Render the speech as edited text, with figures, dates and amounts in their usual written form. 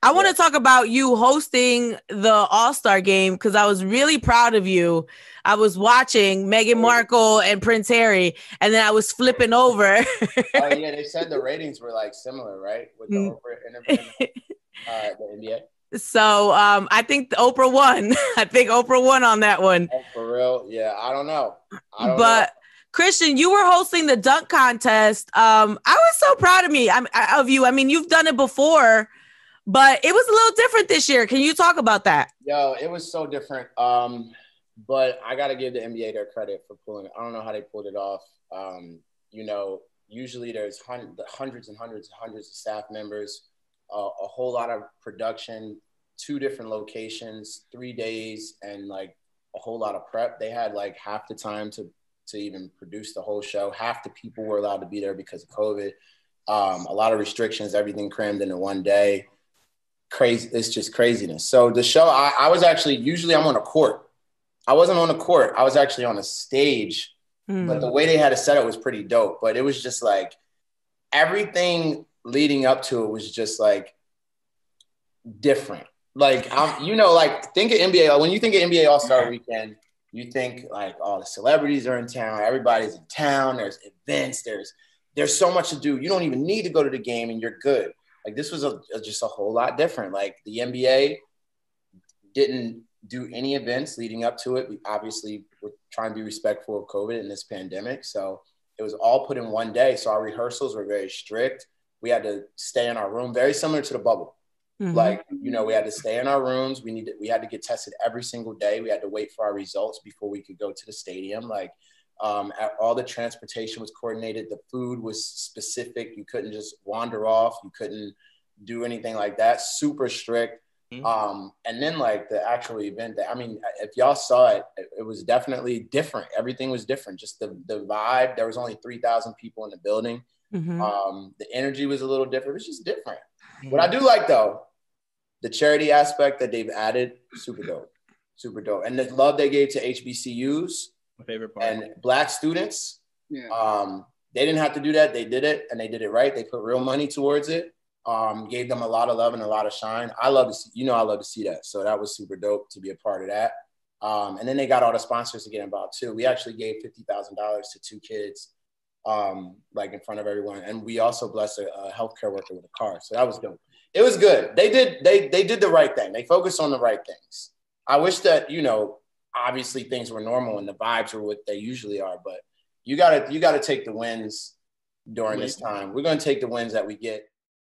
I want to talk about you hosting the All-Star game because I was really proud of you. I was watching Meghan Markle and Prince Harry, and then I was flipping over. Oh yeah, they said the ratings were like similar, right? With the Oprah interview and the NBA. So I think Oprah won. I think Oprah won on that one. Oh, for real? Yeah, I don't know. But Christian, you were hosting the dunk contest. I was so proud of of you. I mean, you've done it before, but it was a little different this year. Can you talk about that? Yo, it was so different. But I got to give the NBA their credit for pulling it. I don't know how they pulled it off. You know, usually there's hundreds and hundreds of staff members, a whole lot of production, 2 different locations, 3 days, and like a whole lot of prep. They had like half the time to even produce the whole show. Half the people were allowed to be there because of COVID. A lot of restrictions, everything crammed into one day. Crazy. It's just craziness. So the show, I was actually, usually I'm on a court. I wasn't on a court. I was actually on a stage, but the way they had it set up was pretty dope. But it was just like everything leading up to it was just like different. Like, you know, like think of NBA. Like, when you think of NBA All-Star Weekend, you think like all the celebrities are in town. Everybody's in town. There's events. There's so much to do. You don't even need to go to the game and you're good. Like this was just a whole lot different. Like the NBA didn't do any events leading up to it. We obviously were trying to be respectful of COVID in this pandemic. So it was all put in one day. So our rehearsals were very strict. We had to stay in our room, very similar to the bubble. Like, you know, we had to stay in our rooms. We had to get tested every single day. We had to wait for our results before we could go to the stadium. Like, all the transportation was coordinated. The food was specific. You couldn't just wander off. You couldn't do anything like that. Super strict. And then like the actual event, I mean, if y'all saw it, it was definitely different. Everything was different. Just the vibe. There was only 3,000 people in the building. The energy was a little different. It was just different. What I do like though, the charity aspect that they've added, super dope. Super dope. And the love they gave to HBCUs, my favorite part, and Black students. They didn't have to do that. They did it, and they did it right. They put real money towards it. Gave them a lot of love and a lot of shine. I love to see, I love to see that. So that was super dope to be a part of that. And then they got all the sponsors to get involved too. We actually gave $50,000 to 2 kids, like in front of everyone. And we also blessed a healthcare worker with a car. So that was dope. It was good. They did the right thing. They focused on the right things. I wish that, obviously things were normal and the vibes were what they usually are, but you gotta take the wins during this time. We're going to take the wins that we get.